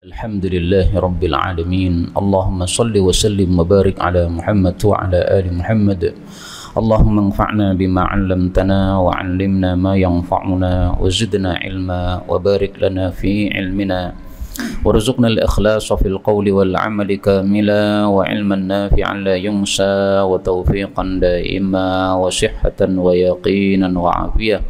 Alhamdulillahi Rabbil Alamin. Allahumma salli wa sallim wa barik ala Muhammad wa ala ali Muhammad. Allahumma anfa'na bima 'allamtana wa 'allimna ma yanfa'una wa zidna ilma wa barik lana fi ilmina warzuqna al-ikhlasa fil qawli wal 'amali kamila wa 'ilman nafi'an la yunsa wa tawfiqan daima wa sihhatan wa yaqinan wa 'afiyah.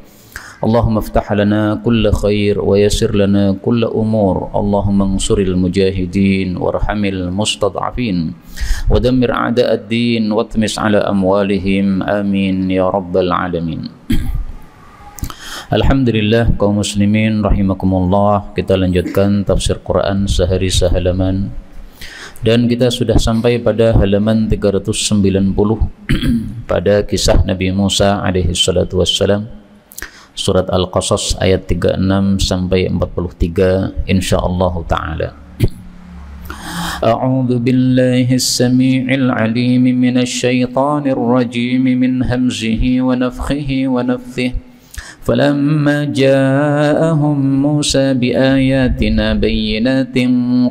Allahumma aftah lana kulla khair wa yassir lana kulla umur. Allahumma ansuril mujahidin warhamil mustad'afin wa dammir a'da'ad din watmis ala amwalihim amin ya rabbal alamin. Alhamdulillah kaum muslimin rahimakumullah, kita lanjutkan tafsir Quran sehari sehalaman dan kita sudah sampai pada halaman 390 pada kisah Nabi Musa alaihi salatu wassalam, surat Al-Qasas ayat 36 sampai 43 insyaallah taala. A'udzu billahi as-sami'il 'alim minasy syaithanir rajim min hamzihi wa nafthihi wa nafthihi. فلما جاءهم موسى بآياتنا بينات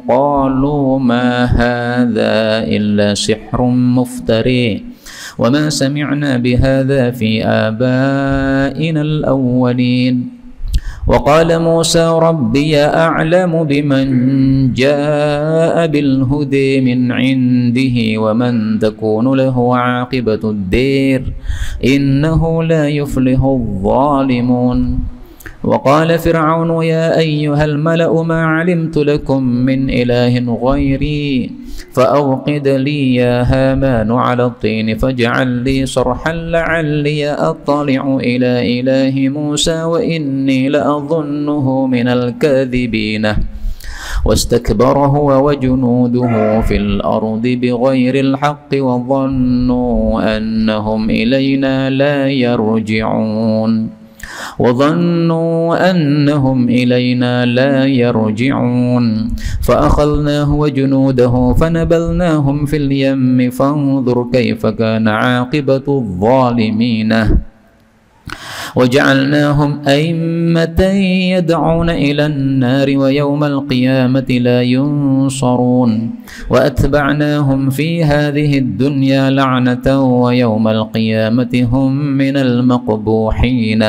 قالوا ما هذا إلا سحر مفتري وما سمعنا بهذا في آبائنا الأولين وقال موسى ربي أعلم بمن جاء بالهدى من عنده ومن تكون له عاقبة الدير إنه لا يفلح الظالمون وقال فرعون يا أيها الملأ ما علمت لكم من إله غيري فأوقد لي يا هامان على الطين فاجعل لي صرحا لعلي أطلع إلى إله موسى وإني لأظنه من الكاذبين واستكبر هو وجنوده في الأرض بغير الحق وظنوا أنهم إلينا لا يرجعون فأخذناه وجنوده فنبذناهم في اليم فانظر كيف كان عاقبة الظالمين وجعلناهم أئمة يدعون إلى النار ويوم القيامة لا ينصرون وأتبعناهم في هذه الدنيا لعنة ويوم القيامة هم من المقبوحين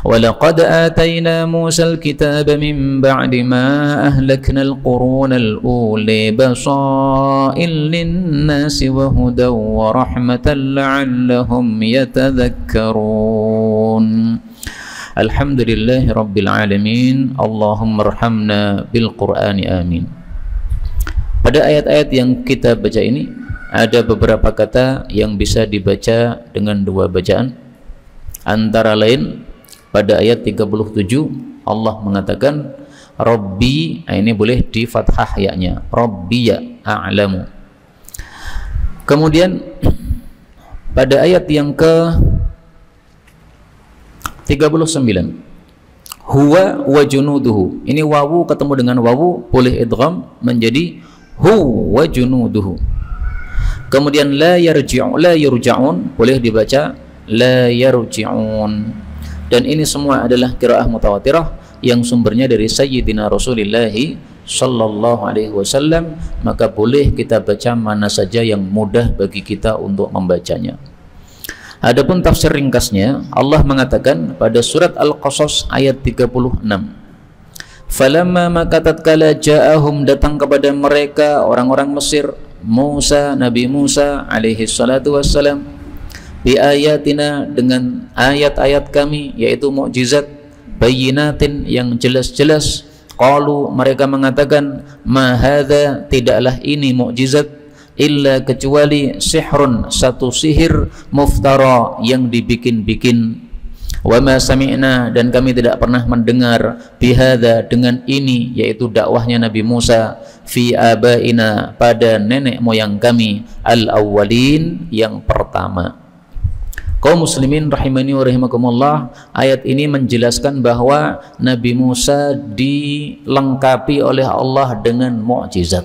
ولقد آتينا موسى الكتاب من بعد ما أهلكنا القرون الأولى بصائر للناس وهدى ورحمة لعلهم يتذكرون. الحمد لله رب العالمين. اللهم ارحمنا بالقرآن آمين. Pada ayat-ayat yang kita baca ini ada beberapa kata yang bisa dibaca dengan dua bacaan, antara lain pada ayat 37 Allah mengatakan Rabbi, ini boleh di fathah ya-nya, Rabbiya a'lamu. Kemudian pada ayat yang ke 39 huwa wa junuduhu, ini wawu ketemu dengan wawu boleh idgham menjadi hu wa junuduhu. Kemudian la yarja'un boleh dibaca la yarji'un. Dan ini semua adalah qiraah mutawatirah yang sumbernya dari Sayyidina Rasulullah sallallahu alaihi wasallam, maka boleh kita baca mana saja yang mudah bagi kita untuk membacanya. Adapun tafsir ringkasnya, Allah mengatakan pada surat Al-Qasas ayat 36, falamma maka tatkala ja'ahum datang kepada mereka orang-orang Mesir Musa, Nabi Musa alaihi salatu wassalam, bi ayatina dengan ayat-ayat kami yaitu mukjizat, bayyinatin yang jelas-jelas, qalu mereka mengatakan ma hadza tidaklah ini mukjizat illa kecuali sihrun satu sihir muftara yang dibikin-bikin, wa ma sami'na dan kami tidak pernah mendengar bihadza dengan ini yaitu dakwahnya Nabi Musa fi abaina pada nenek moyang kami al-awwalin yang pertama. Kaum muslimin rahimani wa rahimakumullah, ayat ini menjelaskan bahwa Nabi Musa dilengkapi oleh Allah dengan mukjizat.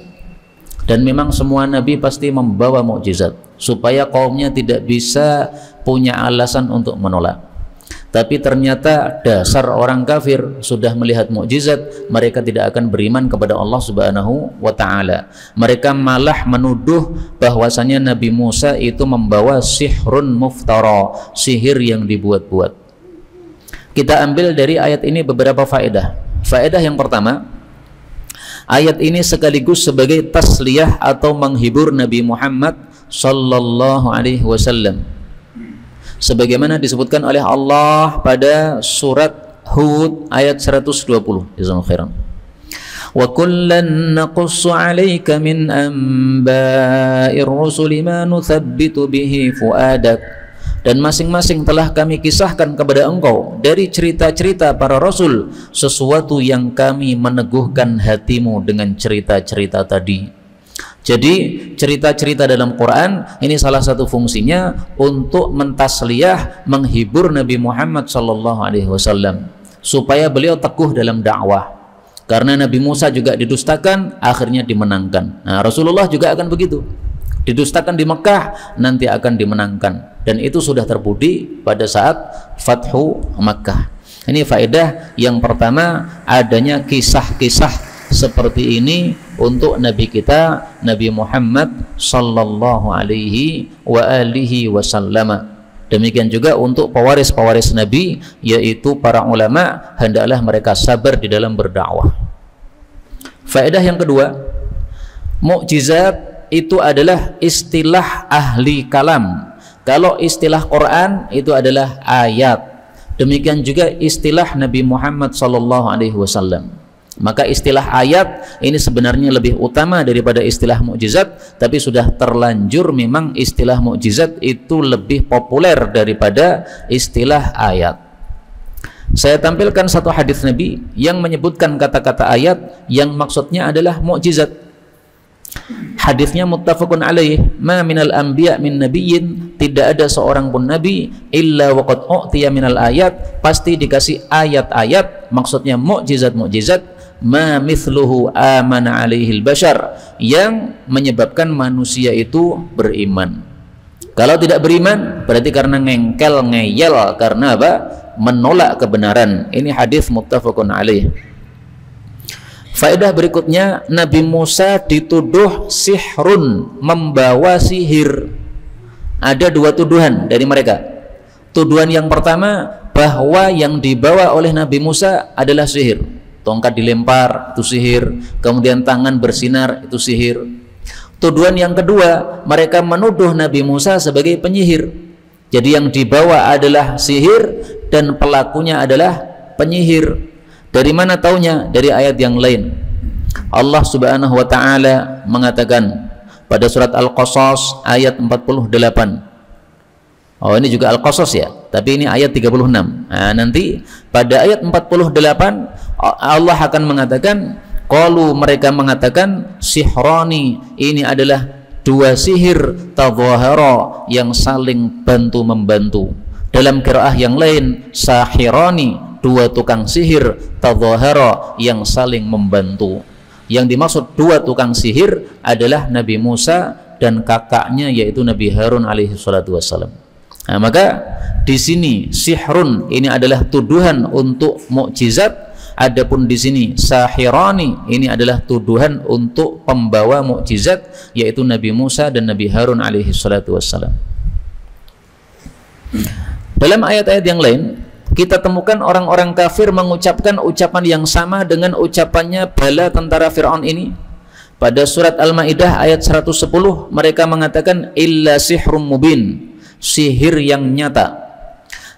Dan memang semua nabi pasti membawa mukjizat supaya kaumnya tidak bisa punya alasan untuk menolak. Tapi ternyata dasar orang kafir sudah melihat mukjizat, mereka tidak akan beriman kepada Allah Subhanahu wa taala. Mereka malah menuduh bahwasanya Nabi Musa itu membawa sihrun muftara, sihir yang dibuat-buat. Kita ambil dari ayat ini beberapa faedah. Faedah yang pertama, ayat ini sekaligus sebagai tasliyah atau menghibur Nabi Muhammad sallallahu alaihi wasallam. Sebagaimana disebutkan oleh Allah pada surat Hud ayat 120. Jazakumullahu khairan. Wa kullan naqussu 'alaika min anba'ir rusuli ma nuthabbitu bihi fuadak. Dan masing-masing telah kami kisahkan kepada engkau dari cerita-cerita para rasul sesuatu yang kami meneguhkan hatimu dengan cerita-cerita tadi. Jadi cerita-cerita dalam Quran ini salah satu fungsinya untuk mentasliyah, menghibur Nabi Muhammad SAW supaya beliau teguh dalam dakwah. Karena Nabi Musa juga didustakan, akhirnya dimenangkan. Nah, Rasulullah juga akan begitu. Didustakan di Mekah, nanti akan dimenangkan. Dan itu sudah terbukti pada saat Fathu Makkah. Ini faedah yang pertama, adanya kisah-kisah seperti ini untuk Nabi kita Nabi Muhammad sallallahu alaihi wa alihi wasallam. Demikian juga untuk pewaris-pewaris Nabi, yaitu para ulama, hendaklah mereka sabar di dalam berdakwah. Faedah yang kedua, mukjizat itu adalah istilah ahli kalam. Kalau istilah Quran itu adalah ayat. Demikian juga istilah Nabi Muhammad sallallahu alaihi wasallam. Maka istilah ayat ini sebenarnya lebih utama daripada istilah mukjizat, tapi sudah terlanjur memang istilah mukjizat itu lebih populer daripada istilah ayat. Saya tampilkan satu hadis Nabi yang menyebutkan kata-kata ayat yang maksudnya adalah mukjizat. Hadisnya muttafaqun alaih, ma minal anbiya min nabiyyin, tidak ada seorang pun nabi illa waqad u'tiya minal ayat, pasti dikasih ayat-ayat, maksudnya mukjizat-mukjizat, ma mithluhu amana alaihil bashar, yang menyebabkan manusia itu beriman. Kalau tidak beriman berarti karena ngengkel, ngeyel, karena apa? Menolak kebenaran. Ini hadis muttafaqun alaih. Faedah berikutnya, Nabi Musa dituduh sihrun, membawa sihir. Ada dua tuduhan dari mereka. Tuduhan yang pertama, bahwa yang dibawa oleh Nabi Musa adalah sihir. Tongkat dilempar, itu sihir. Kemudian tangan bersinar, itu sihir. Tuduhan yang kedua, mereka menuduh Nabi Musa sebagai penyihir. Jadi yang dibawa adalah sihir dan pelakunya adalah penyihir. Dari mana taunya? Dari ayat yang lain. Allah Subhanahu wa taala mengatakan pada surat Al-Qasas ayat 48. Oh, ini juga Al-Qasas ya, tapi ini ayat 36. Nah, nanti pada ayat 48 Allah akan mengatakan, qalu, mereka mengatakan, sihrani, ini adalah dua sihir tadhahara, yang saling bantu-membantu. Dalam qiraah yang lain, sahirani, dua tukang sihir, tadhahara, yang saling membantu. Yang dimaksud dua tukang sihir adalah Nabi Musa dan kakaknya, yaitu Nabi Harun alaihi salatu wassalam. Nah, maka di sini sihrun ini adalah tuduhan untuk mukjizat. Adapun di sini sahirani ini adalah tuduhan untuk pembawa mukjizat, yaitu Nabi Musa dan Nabi Harun alaihi salatu wassalam. Dalam ayat-ayat yang lain kita temukan orang-orang kafir mengucapkan ucapan yang sama dengan ucapannya bala tentara Fir'aun ini. Pada surat Al-Maidah ayat 110 mereka mengatakan illa sihrum mubin, sihir yang nyata.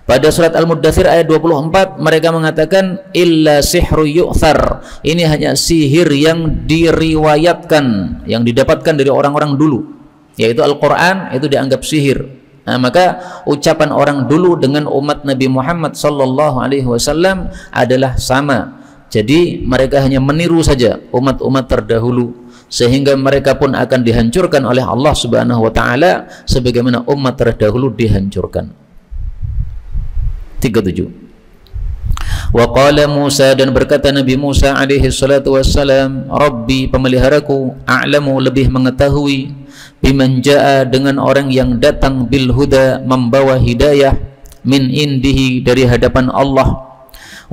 Pada surat Al-Muddathir ayat 24 mereka mengatakan illa sihru yu'thar, ini hanya sihir yang diriwayatkan, yang didapatkan dari orang-orang dulu, yaitu Al-Quran itu dianggap sihir. Nah, maka ucapan orang dulu dengan umat Nabi Muhammad sallallahu alaihi wasallam adalah sama. Jadi mereka hanya meniru saja umat-umat terdahulu, sehingga mereka pun akan dihancurkan oleh Allah Subhanahu wa taala sebagaimana umat terdahulu dihancurkan. 37. Wa qala Musa, dan berkata Nabi Musa alaihi salatu wassalam, Rabbi, pemeliharaku, a'lamu, lebih mengetahui, biman jaa, dengan orang yang datang bil huda, membawa hidayah, min indihi, dari hadapan Allah.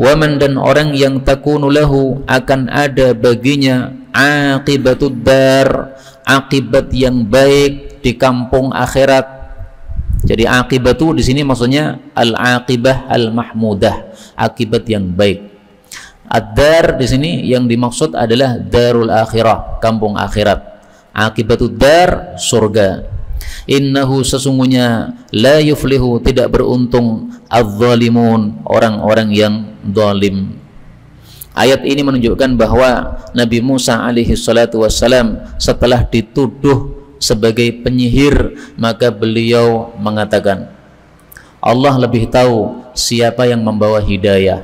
Wa man, dan orang yang takunu lahu, akan ada baginya aqibatud dar, akibat yang baik di kampung akhirat. Jadi akibatu di sini maksudnya al-aqibah al-mahmudah, akibat yang baik. Ad-dar di sini yang dimaksud adalah darul akhirah, kampung akhirat. Akibatud dar, surga. Innahu, sesungguhnya, la yuflihu, tidak beruntung, adz-dzalimun, orang-orang yang zalim. Ayat ini menunjukkan bahwa Nabi Musa alaihi salatu wassalam setelah dituduh sebagai penyihir, maka beliau mengatakan, Allah lebih tahu siapa yang membawa hidayah.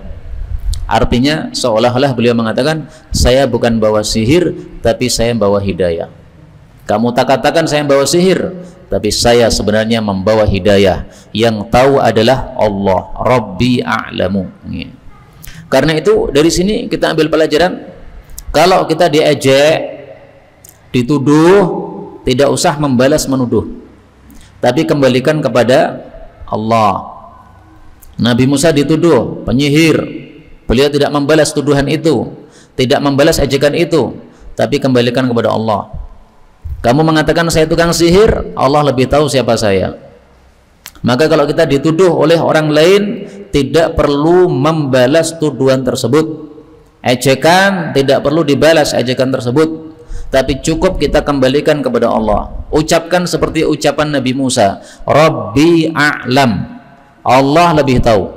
Artinya seolah-olah beliau mengatakan, saya bukan bawa sihir, tapi saya bawa hidayah. Kamu tak katakan saya bawa sihir, tapi saya sebenarnya membawa hidayah. Yang tahu adalah Allah, Rabbi a'lamu. Karena itu dari sini kita ambil pelajaran, kalau kita diejek, dituduh, tidak usah membalas menuduh, tapi kembalikan kepada Allah. Nabi Musa dituduh penyihir, beliau tidak membalas tuduhan itu, tidak membalas ejekan itu, tapi kembalikan kepada Allah. Kamu mengatakan saya tukang sihir, Allah lebih tahu siapa saya. Maka kalau kita dituduh oleh orang lain, tidak perlu membalas tuduhan tersebut. Ejekan tidak perlu dibalas ejekan tersebut, tapi cukup kita kembalikan kepada Allah. Ucapkan seperti ucapan Nabi Musa, Rabbi a'lam, Allah lebih tahu.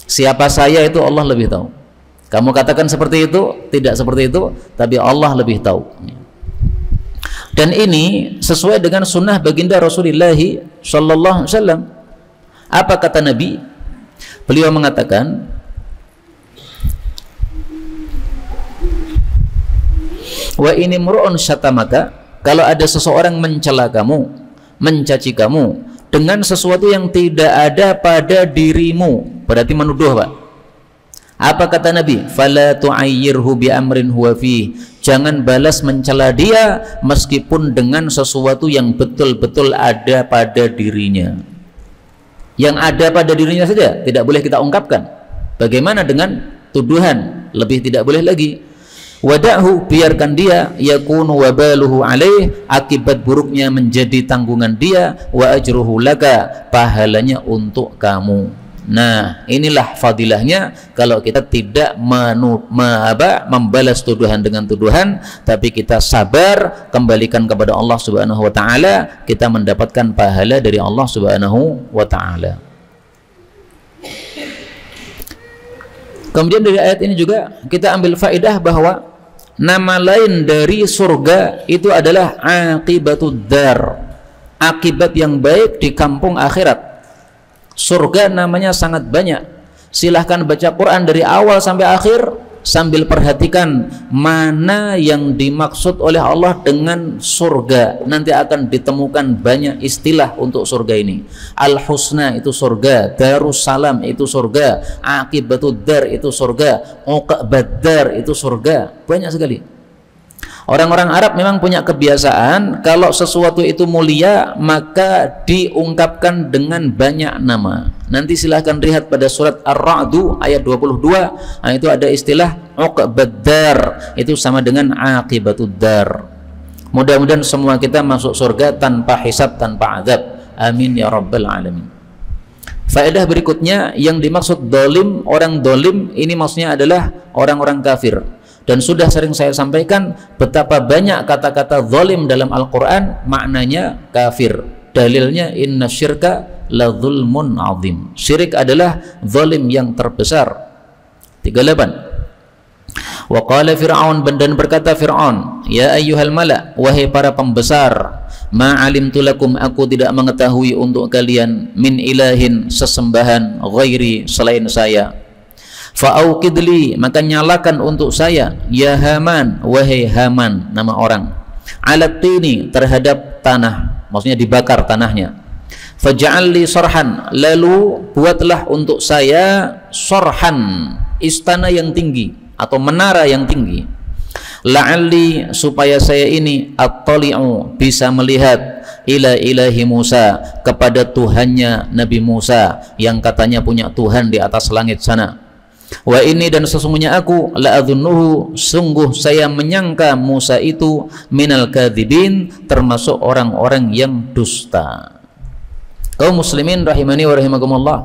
Siapa saya itu Allah lebih tahu. Kamu katakan seperti itu, tidak seperti itu, tapi Allah lebih tahu. Dan ini sesuai dengan sunnah baginda Rasulullah sallallahu alaihi wasallam. Apa kata Nabi? Beliau mengatakan, wa ini mur'un syatamaka, kalau ada seseorang mencela kamu, mencaci kamu dengan sesuatu yang tidak ada pada dirimu, berarti menuduh, Pak. Apa kata Nabi? Fala tu'ayyirhu bi amrin huwa fi, jangan balas mencela dia meskipun dengan sesuatu yang betul-betul ada pada dirinya. Yang ada pada dirinya saja tidak boleh kita ungkapkan. Bagaimana dengan tuduhan? Lebih tidak boleh lagi. Wada'hu, biarkan dia, yakunu wabaluhu alaih, akibat buruknya menjadi tanggungan dia, wa ajruhu laka, pahalanya untuk kamu. Nah, inilah fadilahnya kalau kita tidak membalas tuduhan dengan tuduhan, tapi kita sabar, kembalikan kepada Allah Subhanahu wa taala, kita mendapatkan pahala dari Allah Subhanahu wa taala. Kemudian dari ayat ini juga kita ambil faedah bahwa nama lain dari surga itu adalah aqibatud dar, akibat yang baik di kampung akhirat. Surga namanya sangat banyak. Silahkan baca Quran dari awal sampai akhir sambil perhatikan mana yang dimaksud oleh Allah dengan surga. Nanti akan ditemukan banyak istilah untuk surga ini. Al-Husna itu surga, Darussalam itu surga, Aqibatud Dar itu surga, Uqbad Dar itu surga. Banyak sekali. Orang-orang Arab memang punya kebiasaan kalau sesuatu itu mulia maka diungkapkan dengan banyak nama. Nanti silahkan lihat pada surat Ar-Ra'du ayat 22, nah itu ada istilah Uqbad Dar, itu sama dengan Aqibatud Dar. Mudah-mudahan semua kita masuk surga tanpa hisab, tanpa azab. Amin ya rabbal alamin. Faedah berikutnya, yang dimaksud dolim, orang dolim ini maksudnya adalah orang-orang kafir. Dan sudah sering saya sampaikan betapa banyak kata-kata zalim dalam Al-Quran maknanya kafir. Dalilnya inna syirka la zulmun azim. Syirik adalah zalim yang terbesar. 38. Wa qala Fir'aun, dan berkata Fir'aun, ya ayyuhal mala', wahai para pembesar, ma'alimtu lakum, aku tidak mengetahui untuk kalian, min ilahin, sesembahan, ghairi, selain saya. Fa'auqidli, maka nyalakan untuk saya, ya Haman, wahai Haman, nama orang, alat tini, terhadap tanah, maksudnya dibakar tanahnya. Faj'alli sorhan, lalu buatlah untuk saya sorhan, istana yang tinggi atau menara yang tinggi. la'alli supaya saya ini attali'u bisa melihat ila ilahi Musa kepada Tuhannya Nabi Musa yang katanya punya Tuhan di atas langit sana. Wa ini dan sesungguhnya aku la'adhunnuhu sungguh saya menyangka Musa itu minal kadzibin termasuk orang-orang yang dusta. Kaum muslimin rahimani wa rahimakumullah,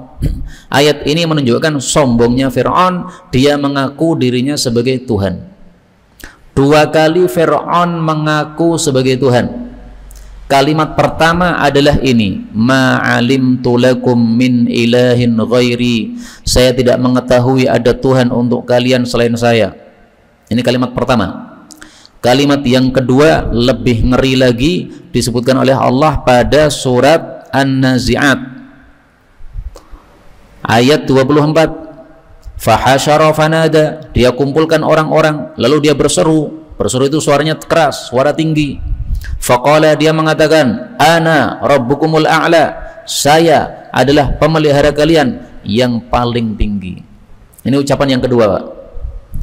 ayat ini menunjukkan sombongnya Fir'aun. Dia mengaku dirinya sebagai Tuhan. 2 kali Fir'aun mengaku sebagai Tuhan. Kalimat pertama adalah ini, ma'alimtu lakum min ilahin ghairi, saya tidak mengetahui ada Tuhan untuk kalian selain saya. Ini kalimat pertama. Kalimat yang kedua lebih ngeri lagi, disebutkan oleh Allah pada surat An-Nazi'at ayat 24. Fahasyara fanada, dia kumpulkan orang-orang lalu dia berseru. Berseru itu suaranya keras, suara tinggi. Faqala, dia mengatakan, ana rabbukumul a'la, saya adalah pemelihara kalian yang paling tinggi. Ini ucapan yang kedua, Pak.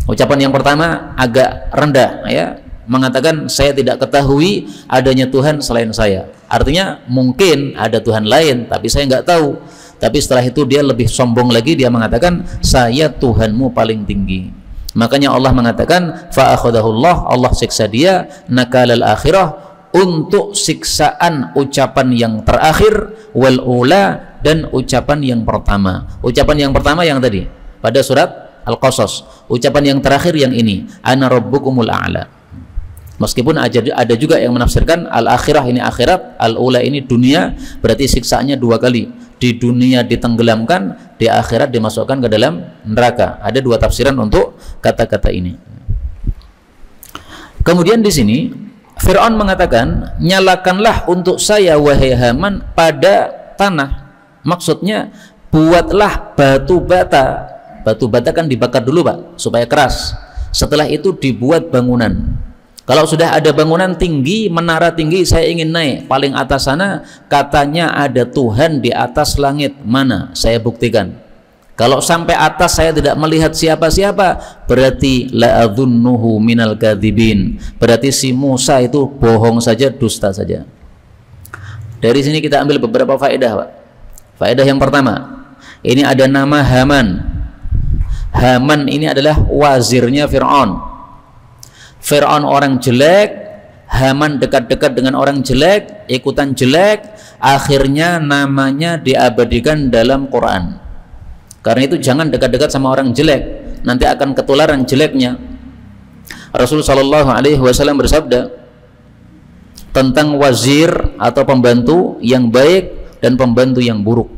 Ucapan yang pertama agak rendah, ya, mengatakan saya tidak ketahui adanya Tuhan selain saya. Artinya mungkin ada Tuhan lain tapi saya nggak tahu. Tapi setelah itu dia lebih sombong lagi, dia mengatakan saya Tuhanmu paling tinggi. Makanya Allah mengatakan fa akhadahullah, Allah siksa dia nakalal akhirah, untuk siksaan ucapan yang terakhir, wal ula, dan ucapan yang pertama. Ucapan yang pertama yang tadi pada surat Al-Qasas, ucapan yang terakhir yang ini, ana rabbukumul a'la. Meskipun ada juga yang menafsirkan al-akhirah ini akhirat, al-ula ini dunia, berarti siksaannya 2 kali. Di dunia ditenggelamkan, di akhirat dimasukkan ke dalam neraka. Ada 2 tafsiran untuk kata-kata ini. Kemudian di sini Fir'aun mengatakan, nyalakanlah untuk saya wahai Haman pada tanah. Maksudnya buatlah batu bata. Batu bata kan dibakar dulu, Pak, supaya keras. Setelah itu dibuat bangunan. Kalau sudah ada bangunan tinggi, menara tinggi, saya ingin naik paling atas sana, katanya ada Tuhan di atas langit. Mana? Saya buktikan. Kalau sampai atas saya tidak melihat siapa-siapa, berarti la'adhunnuhu minal kadzibin. Berarti si Musa itu bohong saja, dusta saja. Dari sini kita ambil beberapa faedah, Pak. Faedah yang pertama, ini ada nama Haman. Haman ini adalah wazirnya Fir'aun. Fir'aun orang jelek, Haman dekat-dekat dengan orang jelek, ikutan jelek, akhirnya namanya diabadikan dalam Quran. Karena itu jangan dekat-dekat sama orang jelek, nanti akan ketularan jeleknya. Rasul sallallahu alaihi wasallam bersabda tentang wazir atau pembantu yang baik dan pembantu yang buruk.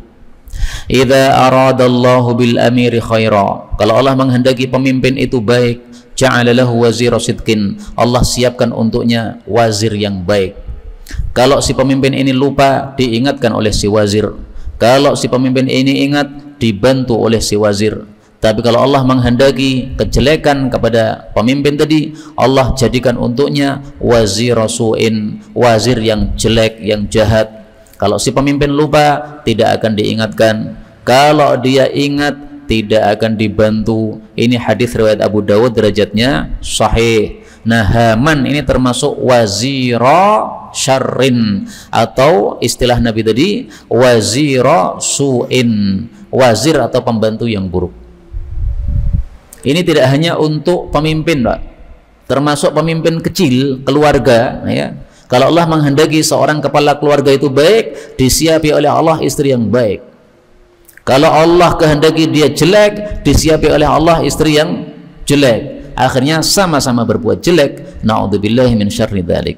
Idza aradallahu bil amiri khaira, kalau Allah menghendaki pemimpin itu baik, ja'ala lahu wazira sidqin, Allah siapkan untuknya wazir yang baik. Kalau si pemimpin ini lupa, diingatkan oleh si wazir. Kalau si pemimpin ini ingat, dibantu oleh si wazir. Tapi kalau Allah menghendaki kejelekan kepada pemimpin tadi, Allah jadikan untuknya wazir su'in, wazir yang jelek, yang jahat. Kalau si pemimpin lupa, tidak akan diingatkan. Kalau dia ingat, tidak akan dibantu. Ini hadis riwayat Abu Dawud, derajatnya sahih. Nah, Haman ini termasuk wazira syarrin, atau istilah Nabi tadi wazira su'in, wazir atau pembantu yang buruk. Ini tidak hanya untuk pemimpin, Pak, termasuk pemimpin kecil, keluarga, ya. Kalau Allah menghendaki seorang kepala keluarga itu baik, disiapi oleh Allah istri yang baik. Kalau Allah kehendaki dia jelek, disiapi oleh Allah istri yang jelek. Akhirnya sama-sama berbuat jelek. Na'udzubillahi min syarri dzalik.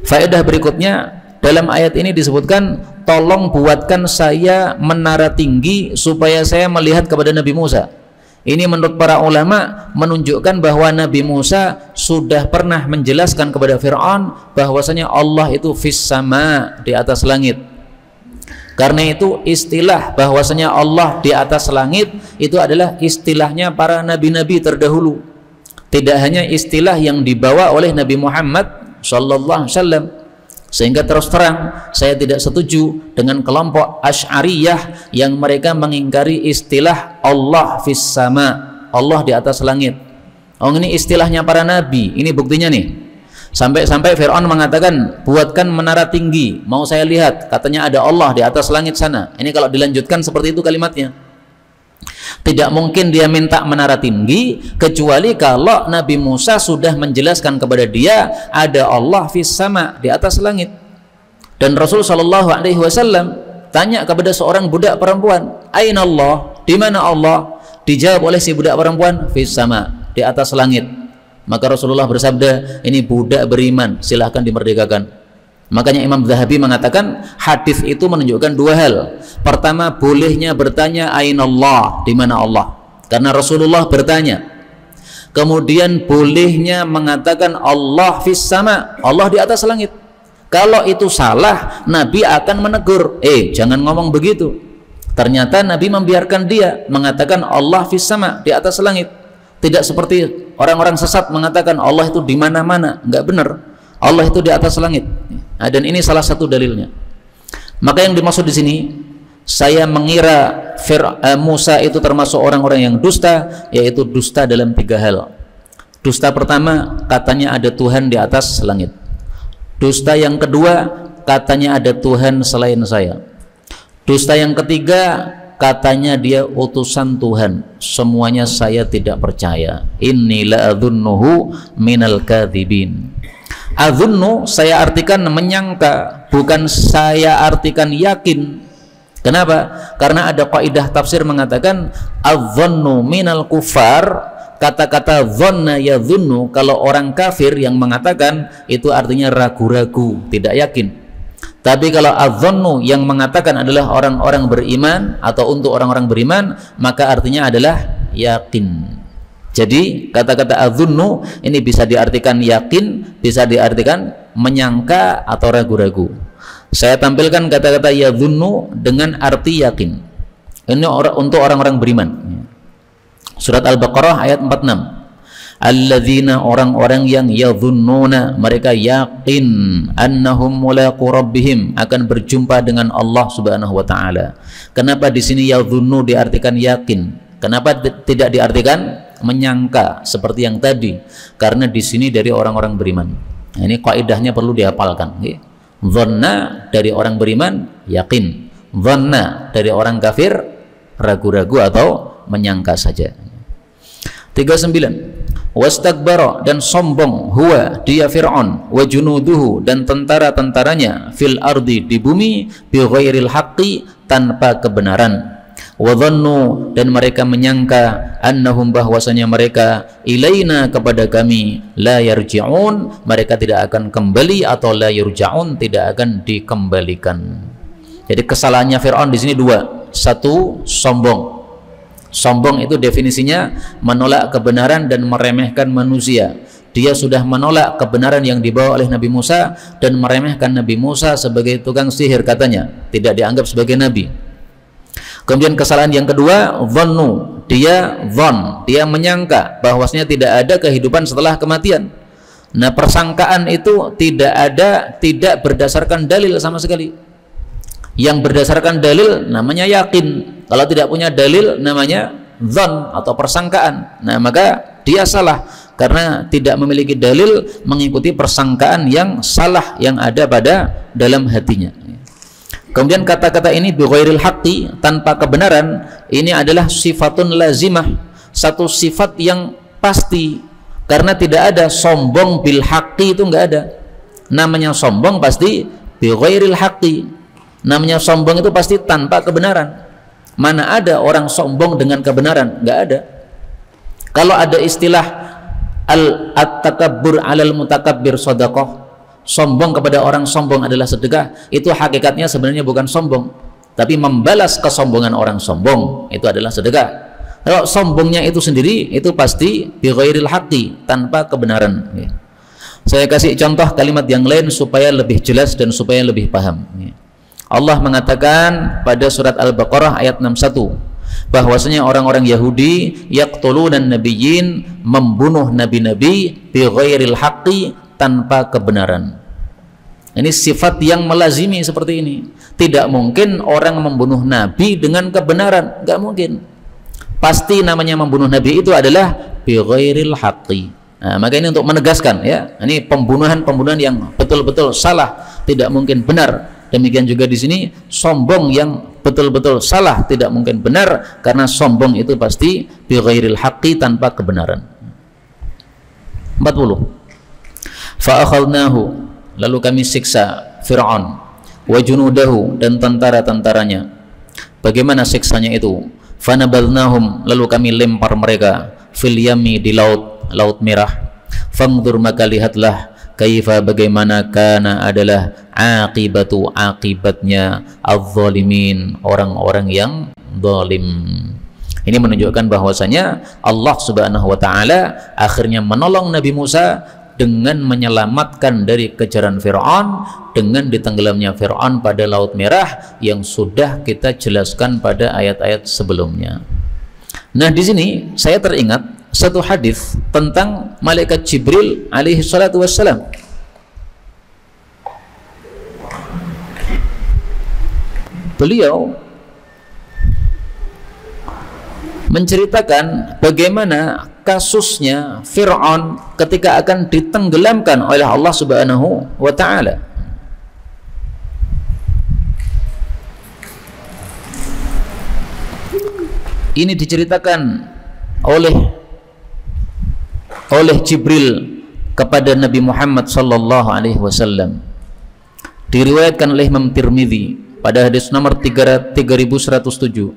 Faedah berikutnya, dalam ayat ini disebutkan, tolong buatkan saya menara tinggi supaya saya melihat kepada Nabi Musa. Ini menurut para ulama menunjukkan bahwa Nabi Musa sudah pernah menjelaskan kepada Fir'aun bahwasanya Allah itu fis sama, di atas langit. Karena itu istilah bahwasanya Allah di atas langit itu adalah istilahnya para nabi-nabi terdahulu. Tidak hanya istilah yang dibawa oleh Nabi Muhammad sallallahu alaihi wasallam. Sehingga terus terang saya tidak setuju dengan kelompok Asy'ariyah yang mereka mengingkari istilah Allah fis sama, Allah di atas langit. Oh, ini istilahnya para nabi. Ini buktinya nih. Sampai-sampai Fir'aun mengatakan, buatkan menara tinggi, mau saya lihat. Katanya ada Allah di atas langit sana. Ini kalau dilanjutkan seperti itu kalimatnya. Tidak mungkin dia minta menara tinggi kecuali kalau Nabi Musa sudah menjelaskan kepada dia ada Allah fis sama, di atas langit. Dan Rasul Shallallahu Alaihi Wasallam tanya kepada seorang budak perempuan, Aina Allah, di mana Allah? Dijawab oleh si budak perempuan, fis sama, di atas langit. Maka Rasulullah bersabda, ini budak beriman, silahkan dimerdekakan. Makanya Imam Zahabi mengatakan hadis itu menunjukkan dua hal. Pertama, bolehnya bertanya Aina Allah, di mana Allah, karena Rasulullah bertanya. Kemudian bolehnya mengatakan Allah fis sama, Allah di atas langit. Kalau itu salah, Nabi akan menegur, jangan ngomong begitu. Ternyata Nabi membiarkan dia mengatakan Allah fis sama, di atas langit. Tidak seperti orang-orang sesat mengatakan Allah itu di mana-mana. Enggak benar. Allah itu di atas langit. Nah, dan ini salah satu dalilnya. Maka yang dimaksud di sini, saya mengira Musa itu termasuk orang-orang yang dusta, yaitu dusta dalam tiga hal. Dusta pertama, katanya ada Tuhan di atas langit. Dusta yang kedua, katanya ada Tuhan selain saya. Dusta yang ketiga, katanya dia utusan Tuhan. Semuanya saya tidak percaya. Inni la adhunnuhu minal kadhibin. Adhunnu saya artikan menyangka, bukan saya artikan yakin. Kenapa? Karena ada kaidah tafsir mengatakan adh-dhannu minal kufar. Kata-kata dhanna yadhunnu, kalau orang kafir yang mengatakan, itu artinya ragu-ragu, tidak yakin. Tapi kalau adh-dhannu yang mengatakan adalah orang-orang beriman atau untuk orang-orang beriman, maka artinya adalah yakin. Jadi kata-kata adh-dhannu ini bisa diartikan yakin, bisa diartikan menyangka atau ragu-ragu. Saya tampilkan kata-kata yadhunnu dengan arti yakin. Ini untuk orang-orang beriman. Surat Al-Baqarah ayat 46. Alladzina, orang-orang yang yadhunnuna, mereka yakin annahum mulaqu rabbihim, akan berjumpa dengan Allah Subhanahu wa taala. Kenapa di sini yadhunnu diartikan yakin? Kenapa tidak diartikan menyangka seperti yang tadi? Karena di sini dari orang-orang beriman. Nah, ini kaidahnya perlu dihafalkan. Dhanna dari orang beriman yakin. Dhanna dari orang kafir ragu-ragu atau menyangka saja. 39. Wastakbara, dan sombong, huwa dia Fir'aun, wa junuduhu, dan tentara-tentaranya, fil ardi, di bumi, bi ghairil haqqi, tanpa kebenaran. Wa dhannu, dan mereka menyangka, annahum, bahwasanya mereka, ilaina, kepada kami, la yarji'un, mereka tidak akan kembali, atau la yurja'un, tidak akan dikembalikan. Jadi kesalahannya Fir'aun di sini dua. Satu, sombong. Sombong itu definisinya menolak kebenaran dan meremehkan manusia. Dia sudah menolak kebenaran yang dibawa oleh Nabi Musa dan meremehkan Nabi Musa sebagai tukang sihir, katanya tidak dianggap sebagai nabi. Kemudian kesalahan yang kedua, dhannu, dia menyangka bahwasanya tidak ada kehidupan setelah kematian. Nah, persangkaan itu tidak berdasarkan dalil sama sekali. Yang berdasarkan dalil namanya yakin. Kalau tidak punya dalil namanya dzan atau persangkaan. Nah, maka dia salah karena tidak memiliki dalil, mengikuti persangkaan yang salah yang ada pada dalam hatinya. Kemudian kata-kata ini bi ghairil haqqi, tanpa kebenaran, ini adalah sifatun lazimah, satu sifat yang pasti. Karena tidak ada sombong bil haqqi, itu enggak ada. Namanya sombong pasti bi ghairil haqqi. Namanya sombong itu pasti tanpa kebenaran. Mana ada orang sombong dengan kebenaran? Enggak ada. Kalau ada istilah at-takabbur 'alal mutakabbir shadaqah, sombong kepada orang sombong adalah sedekah, itu hakikatnya sebenarnya bukan sombong, tapi membalas kesombongan orang sombong, itu adalah sedekah. Kalau sombongnya itu sendiri, itu pasti bi ghairil haqqi, tanpa kebenaran. Saya kasih contoh kalimat yang lain supaya lebih jelas dan supaya lebih paham. Allah mengatakan pada surat Al-Baqarah ayat 61 bahwasanya orang-orang Yahudi yaqtulunan nabiyyin, membunuh nabi-nabi, bi ghairil haqqi, tanpa kebenaran. Ini sifat yang melazimi seperti ini. Tidak mungkin orang membunuh nabi dengan kebenaran, enggak mungkin. pasti namanya membunuh Nabi itu adalah bighairil haqqi. Nah, maka ini untuk menegaskan ya, ini pembunuhan yang betul-betul salah, tidak mungkin benar. Demikian juga di sini sombong yang betul-betul salah, tidak mungkin benar, karena sombong itu pasti bighairil haqqi, tanpa kebenaran. 40. Fa akhadnahu, lalu kami siksa Fir'aun, wa junudahu, dan tentara-tentaranya. Bagaimana siksanya itu? Fanabadnahum, lalu kami lempar mereka fil yami, di laut merah. Fangdur, maka lihatlah, kaifa, bagaimana, kana, adalah akibatnya az-zalimin, orang-orang yang zalim. Ini menunjukkan bahwasanya Allah Subhanahu wa taala akhirnya menolong Nabi Musa dengan menyelamatkan dari kejaran Fir'aun, dengan ditenggelamnya Fir'aun pada Laut Merah yang sudah kita jelaskan pada ayat-ayat sebelumnya. Nah, di sini saya teringat satu hadis tentang malaikat Jibril alaihi salatu wassalam. Beliau menceritakan bagaimana kasusnya Fir'aun ketika akan ditenggelamkan oleh Allah Subhanahu wa ta'ala. Ini diceritakan oleh Jibril kepada Nabi Muhammad sallallahu alaihi wasallam. Diriwayatkan oleh Imam Tirmidzi pada hadis nomor 3107.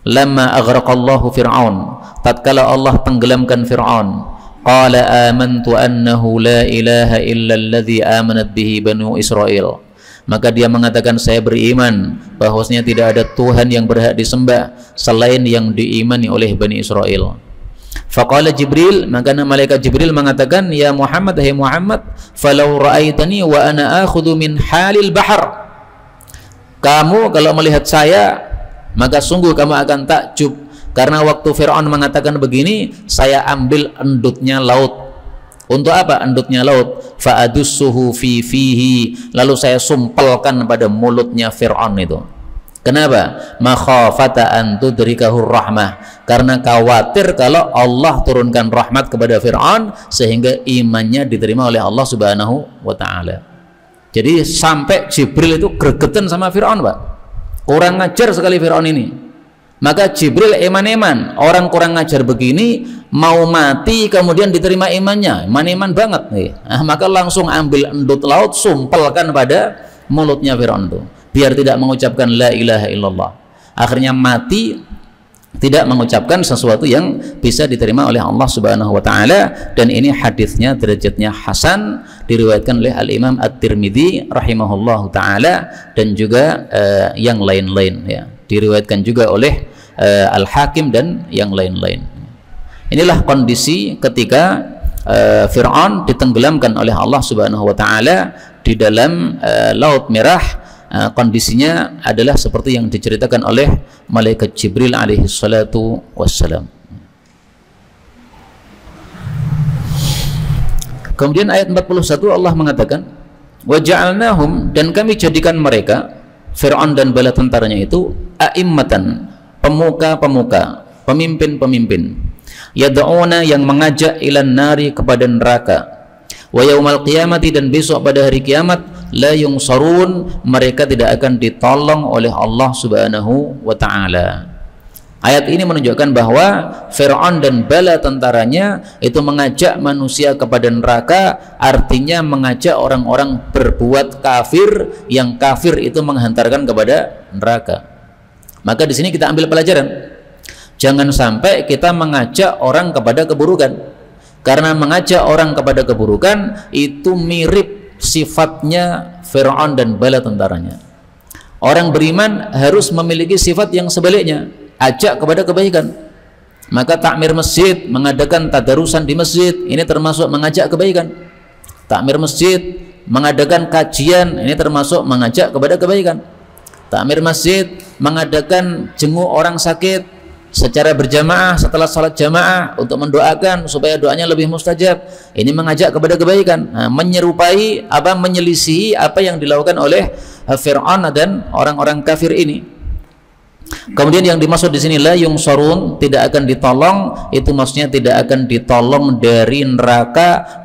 Lamma aghraqallahu Fir'aun, tatkala Allah tenggelamkan Fir'aun, qala amantu annahu la ilaha illa alladhi amanat bihi banu Israel. Maka dia mengatakan, saya beriman bahwasanya tidak ada Tuhan yang berhak disembah selain yang diimani oleh Bani Israel. Faqala Jibril, maka malaikat Jibril mengatakan, ya Muhammad, hai Muhammad, falau ra'aitani wa ana akhudhu min halil bahar. Kamu kalau melihat saya, maka sungguh kamu akan takjub, karena waktu Fir'aun mengatakan begini, saya ambil endutnya laut. Untuk apa endutnya laut? Fa'adussuhu fi fihi, lalu saya sumpelkan pada mulutnya Fir'aun itu. Kenapa? Makhafata an tudrikahur rahmah, karena khawatir kalau Allah turunkan rahmat kepada Fir'aun sehingga imannya diterima oleh Allah Subhanahu wa ta'ala. Jadi sampai Jibril itu gregetan sama Fir'aun, Pak. Kurang ngajar sekali Fir'aun ini. Maka Jibril eman-eman, orang kurang ngajar begini mau mati kemudian diterima imannya, eman-eman banget nih. Nah, maka langsung ambil endut laut, sumpelkan pada mulutnya Fir'aun itu, biar tidak mengucapkan la ilaha illallah. Akhirnya mati tidak mengucapkan sesuatu yang bisa diterima oleh Allah Subhanahu wa taala, dan ini hadisnya derajatnya hasan, diriwayatkan oleh Al-Imam At-Tirmidzi rahimahullahu taala, dan juga yang lain-lain ya. Diriwayatkan juga oleh Al-Hakim dan yang lain-lain. Inilah kondisi ketika Fir'aun ditenggelamkan oleh Allah Subhanahu wa taala di dalam Laut Merah. Kondisinya adalah seperti yang diceritakan oleh malaikat Jibril alaihi salatu wassalam. Kemudian ayat 41 Allah mengatakan, wa ja'alnahum, dan kami jadikan mereka Fir'aun dan bala tentaranya itu a'immatan, pemuka-pemuka, pemimpin-pemimpin, yad'una, yang mengajak ilan nari, kepada neraka, wa yaumal qiyamati, dan besok pada hari kiamat, la yungsarun, mereka tidak akan ditolong oleh Allah Subhanahu wa ta'ala. Ayat ini menunjukkan bahwa Fir'aun dan bala tentaranya itu mengajak manusia kepada neraka, artinya mengajak orang-orang berbuat kafir, yang kafir itu menghantarkan kepada neraka. Maka di sini kita ambil pelajaran, jangan sampai kita mengajak orang kepada keburukan, karena mengajak orang kepada keburukan itu mirip sifatnya Fir'aun dan bala tentaranya. Orang beriman harus memiliki sifat yang sebaliknya, ajak kepada kebaikan. Maka takmir masjid, mengadakan tadarusan di masjid, ini termasuk mengajak kebaikan. Takmir masjid, mengadakan kajian, ini termasuk mengajak kepada kebaikan. Takmir masjid, mengadakan jenguk orang sakit secara berjamaah setelah salat jamaah untuk mendoakan supaya doanya lebih mustajab, ini mengajak kepada kebaikan. Nah, menyerupai menyelisihi apa yang dilakukan oleh Fir'aun dan orang-orang kafir ini. Kemudian yang dimaksud di sini la yungsarun, tidak akan ditolong, itu maksudnya tidak akan ditolong dari neraka,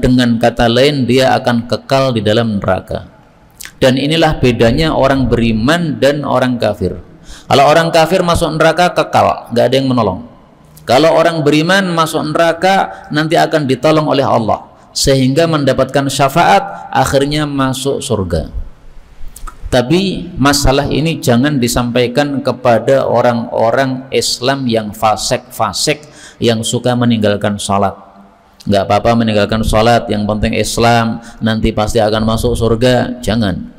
dengan kata lain dia akan kekal di dalam neraka. Dan inilah bedanya orang beriman dan orang kafir. Kalau orang kafir masuk neraka kekal, nggak ada yang menolong. Kalau orang beriman masuk neraka nanti akan ditolong oleh Allah sehingga mendapatkan syafaat, akhirnya masuk surga. Tapi masalah ini jangan disampaikan kepada orang-orang Islam yang fasik-fasik, yang suka meninggalkan sholat. Nggak apa-apa meninggalkan sholat, yang penting Islam, nanti pasti akan masuk surga. Jangan.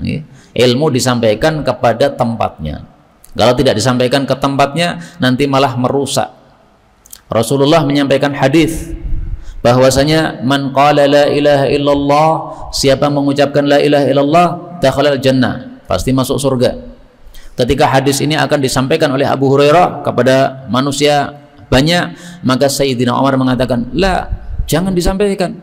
Ilmu disampaikan kepada tempatnya. Kalau tidak disampaikan ke tempatnya, nanti malah merusak. Rasulullah menyampaikan hadis bahwasanya man qala la ilaha illallah, siapa mengucapkan la ilaha illallah dakhalal jannah, pasti masuk surga. Ketika hadis ini akan disampaikan oleh Abu Hurairah kepada manusia banyak, maka Sayyidina Umar mengatakan, "La, jangan disampaikan.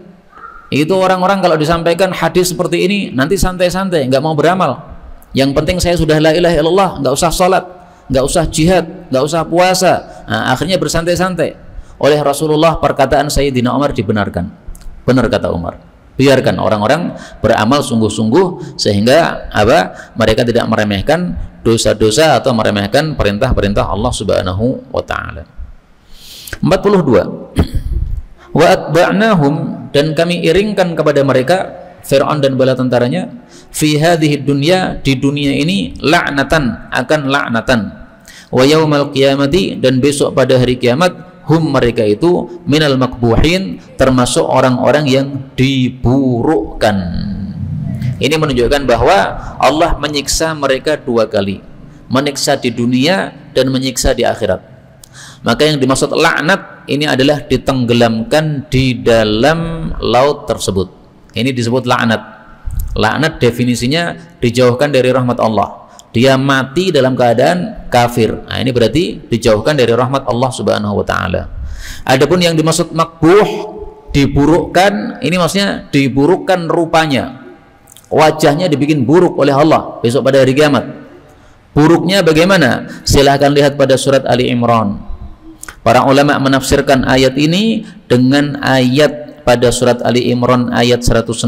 Itu orang-orang kalau disampaikan hadis seperti ini nanti santai-santai, nggak mau beramal. Yang penting saya sudah la ilaha illallah, nggak usah sholat, nggak usah jihad, nggak usah puasa." Nah, akhirnya bersantai-santai. Oleh Rasulullah perkataan Sayyidina Umar dibenarkan. Benar kata Umar. Biarkan orang-orang beramal sungguh-sungguh sehingga mereka tidak meremehkan dosa-dosa atau meremehkan perintah-perintah Allah Subhanahu wa taala. 42. Wa atba'nahum, dan kami iringkan kepada mereka Fir'aun dan bala tentaranya fi hadhihi dunya, di dunia ini, la'natan, akan laknatan, wa yaumal qiyamati, dan besok pada hari kiamat, hum, mereka itu, minal makbuhin, termasuk orang-orang yang diburukkan. Ini menunjukkan bahwa Allah menyiksa mereka dua kali, menyiksa di dunia dan menyiksa di akhirat. Maka yang dimaksud laknat ini adalah ditenggelamkan di dalam laut tersebut. Ini disebut laknat. Laknat definisinya dijauhkan dari rahmat Allah. Dia mati dalam keadaan kafir. Nah, ini berarti dijauhkan dari rahmat Allah Subhanahu wa taala. Adapun yang dimaksud makbuh, diburukkan, ini maksudnya diburukkan rupanya. Wajahnya dibikin buruk oleh Allah besok pada hari kiamat. Buruknya bagaimana? Silahkan lihat pada surat Ali Imran. Para ulama menafsirkan ayat ini dengan ayat pada surat Ali Imran ayat 106.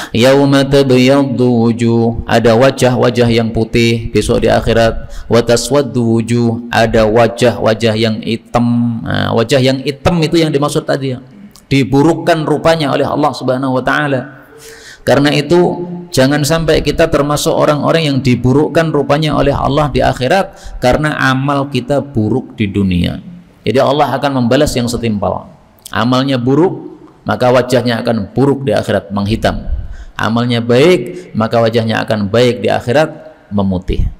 Yauma tabyaddu wujuh, ada wajah-wajah yang putih besok di akhirat. Wa taswaddu wujuh, ada wajah-wajah yang hitam. Nah, wajah yang hitam itu yang dimaksud tadi, diburukkan rupanya oleh Allah Subhanahu wa taala. Karena itu jangan sampai kita termasuk orang-orang yang diburukkan rupanya oleh Allah di akhirat karena amal kita buruk di dunia. Jadi Allah akan membalas yang setimpal. Amalnya buruk, maka wajahnya akan buruk di akhirat, menghitam. Amalnya baik, maka wajahnya akan baik di akhirat, memutih.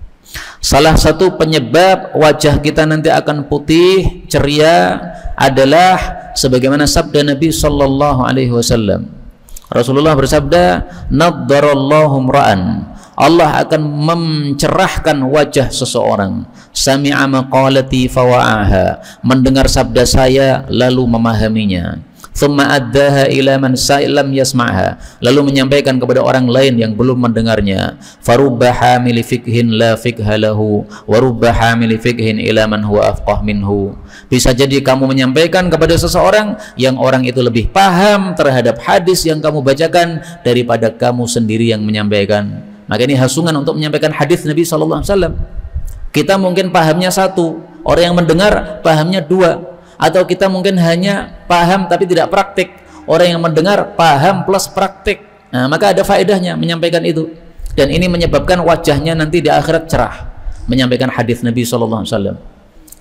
Salah satu penyebab wajah kita nanti akan putih ceria adalah sebagaimana sabda Nabi sallallahu alaihi wasallam. Rasulullah bersabda, "Naddarallahu imra'an", Allah akan mencerahkan wajah seseorang, "sami'a maqalati fawa'aha", mendengar sabda saya lalu memahaminya, "thumma addaha ila man lam yasma'ha", lalu menyampaikan kepada orang lain yang belum mendengarnya, "farubba hamili fikhin la fikha lahu wa rubba hamili fikhin ila man huwa afqah minhu". Bisa jadi kamu menyampaikan kepada seseorang yang orang itu lebih paham terhadap hadis yang kamu bacakan daripada kamu sendiri yang menyampaikan. Maka ini hasungan untuk menyampaikan hadis Nabi SAW. Kita mungkin pahamnya satu, orang yang mendengar pahamnya dua, atau kita mungkin hanya paham tapi tidak praktik. Orang yang mendengar paham plus praktik. Nah, maka ada faedahnya menyampaikan itu. Dan ini menyebabkan wajahnya nanti di akhirat cerah, menyampaikan hadis Nabi SAW.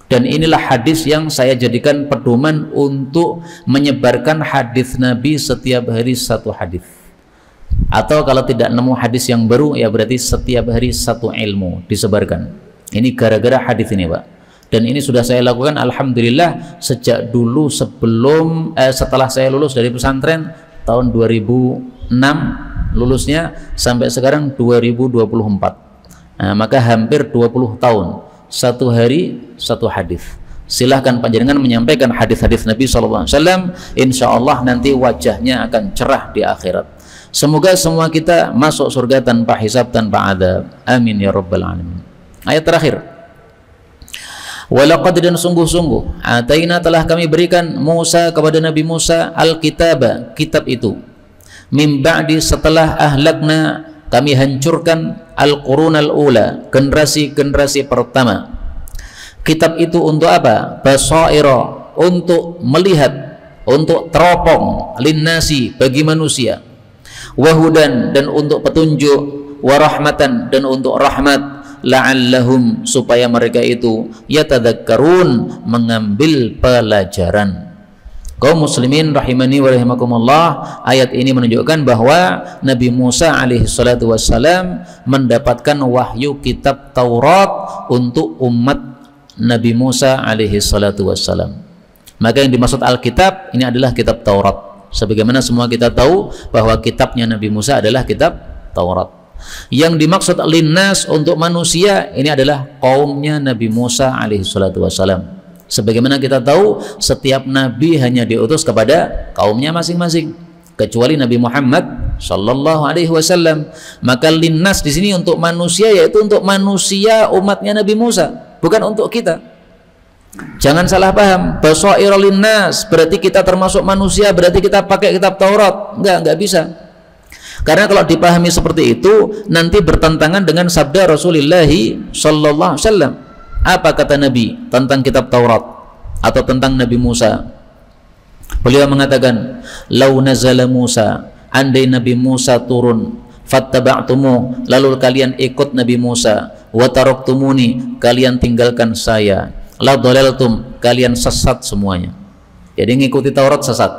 Dan inilah hadis yang saya jadikan pedoman untuk menyebarkan hadis Nabi setiap hari satu hadis. Atau kalau tidak nemu hadis yang baru, ya berarti setiap hari satu ilmu disebarkan. Ini gara-gara hadis ini, Pak. Dan ini sudah saya lakukan alhamdulillah sejak dulu setelah saya lulus dari pesantren tahun 2006 lulusnya sampai sekarang 2024. Nah, maka hampir 20 tahun. Satu hari satu hadis. Silahkan panjenengan menyampaikan hadis-hadis Nabi SAW. Insya Allah nanti wajahnya akan cerah di akhirat. Semoga semua kita masuk surga tanpa hisab, tanpa adab. Amin ya rabbal alamin. Ayat terakhir. Walaqad dan sungguh-sungguh ataina telah kami berikan Musa kepada Nabi Musa al-kitaba, kitab itu. Mim ba'di setelah ahlakna kami hancurkan al-qurunal ula, generasi-generasi pertama. Kitab itu untuk apa? Basaira, untuk melihat, untuk teropong, linnasi, bagi manusia, wahudan, dan untuk petunjuk, warahmatan, dan untuk rahmat, la'allahum, supaya mereka itu yatadzakkarun, mengambil pelajaran. Kaum muslimin rahimani wa rahimakumullah, ayat ini menunjukkan bahwa Nabi Musa alaihi salatu wassalam mendapatkan wahyu kitab Taurat untuk umat Nabi Musa alaihi salatu wassalam. Maka yang dimaksud Alkitab ini adalah kitab Taurat. Sebagaimana semua kita tahu bahwa kitabnya Nabi Musa adalah kitab Taurat. Yang dimaksud linnas, untuk manusia, ini adalah kaumnya Nabi Musa alaihi salatu wassalam. Sebagaimana kita tahu setiap nabi hanya diutus kepada kaumnya masing-masing, kecuali Nabi Muhammad sallallahu alaihi wasallam. Maka linnas di sini untuk manusia, yaitu untuk manusia umatnya Nabi Musa, bukan untuk kita. Jangan salah paham, basaira linnas berarti kita termasuk manusia, berarti kita pakai kitab Taurat. Enggak bisa. Karena kalau dipahami seperti itu nanti bertentangan dengan sabda Rasulullah sallallahu alaihi wasallam. Apa kata Nabi tentang kitab Taurat atau tentang Nabi Musa? Beliau mengatakan, "Lau nazala Musa", andai Nabi Musa turun, "fattaba'tumu", lalu kalian ikut Nabi Musa, "wa taraktumuni", kalian tinggalkan saya, "la dhalaltum", kalian sesat semuanya. Jadi ngikuti Taurat sesat.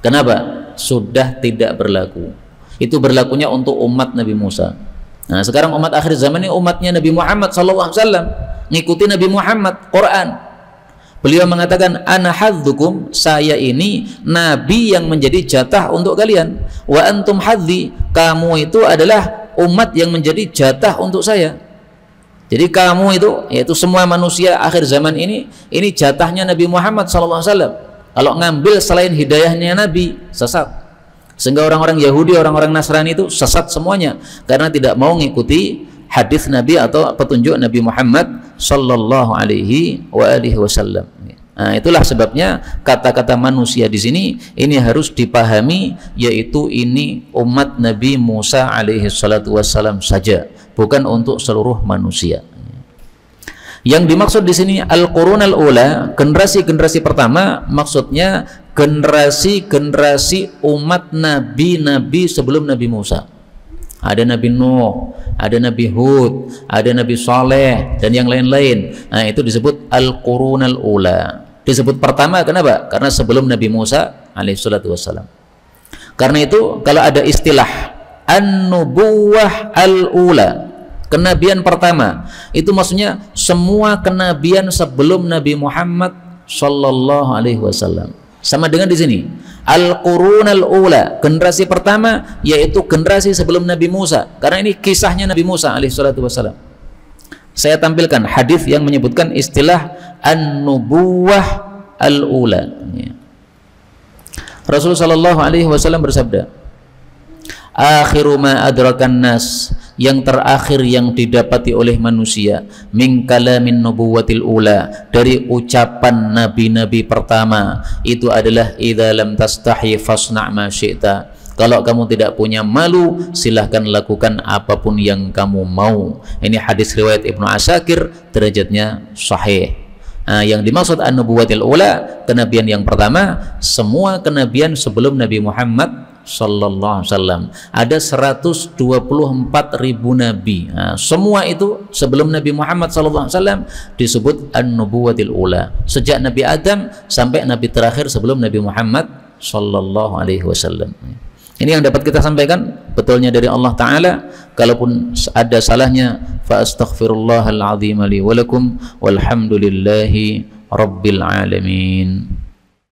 Kenapa? Sudah tidak berlaku. Itu berlakunya untuk umat Nabi Musa. Nah, sekarang umat akhir zaman ini umatnya Nabi Muhammad sallallahu alaihi wasallam, ngikuti Nabi Muhammad, Quran. Beliau mengatakan, "Ana hadzukum", saya ini nabi yang menjadi jatah untuk kalian. "Wa antum hadzi", kamu itu adalah umat yang menjadi jatah untuk saya. Jadi kamu itu, yaitu semua manusia akhir zaman ini jatahnya Nabi Muhammad sallallahu alaihi wasallam. Kalau ngambil selain hidayahnya Nabi, sesat. Sehingga orang-orang Yahudi, orang-orang Nasrani itu sesat semuanya karena tidak mau mengikuti hadis Nabi atau petunjuk Nabi Muhammad sallallahu alaihi wasallam. Nah, itulah sebabnya kata-kata manusia di sini ini harus dipahami, yaitu ini umat Nabi Musa alaihi salatu wassalam saja, bukan untuk seluruh manusia. Yang dimaksud di sini al-qurunal ula, generasi-generasi pertama, maksudnya generasi-generasi umat nabi-nabi sebelum Nabi Musa. Ada Nabi Nuh, ada Nabi Hud, ada Nabi Saleh, dan yang lain-lain. Nah, itu disebut al-qurunal ula. Disebut pertama kenapa? Karena sebelum Nabi Musa alaihissalatu wassalam. Karena itu kalau ada istilah an-nubuwah al-ula, kenabian pertama, itu maksudnya semua kenabian sebelum Nabi Muhammad sallallahu alaihi wasallam. Sama dengan di sini al-qurunal ula, generasi pertama, yaitu generasi sebelum Nabi Musa, karena ini kisahnya Nabi Musa alaihi salatu wasallam. Saya tampilkan hadis yang menyebutkan istilah an-nubuwah al-ula. Rasulullah sallallahu alaihi wasallam bersabda, "Akhiru ma adrakan nas", yang terakhir yang didapati oleh manusia, min kalamin nubuwatil ula, dari ucapan nabi-nabi pertama, itu adalah idza lam tastahi fasna' ma syi'ta, kalau kamu tidak punya malu silahkan lakukan apapun yang kamu mau. Ini hadis riwayat Ibnu Asakir, derajatnya sahih. Nah, yang dimaksud an-nubuwatil ula, kenabian yang pertama, semua kenabian sebelum Nabi Muhammad sallallahu alaihi wasallam. Ada 124.000 nabi. Nah, semua itu sebelum Nabi Muhammad sallallahu alaihi wasallam disebut an-nubuwatil ula. Sejak Nabi Adam sampai nabi terakhir sebelum Nabi Muhammad sallallahu alaihi wasallam. Ini yang dapat kita sampaikan, betulnya dari Allah Ta'ala. Kalaupun ada salahnya, fa astaghfirullahal azim li wa lakum walhamdulillahi rabbil alamin.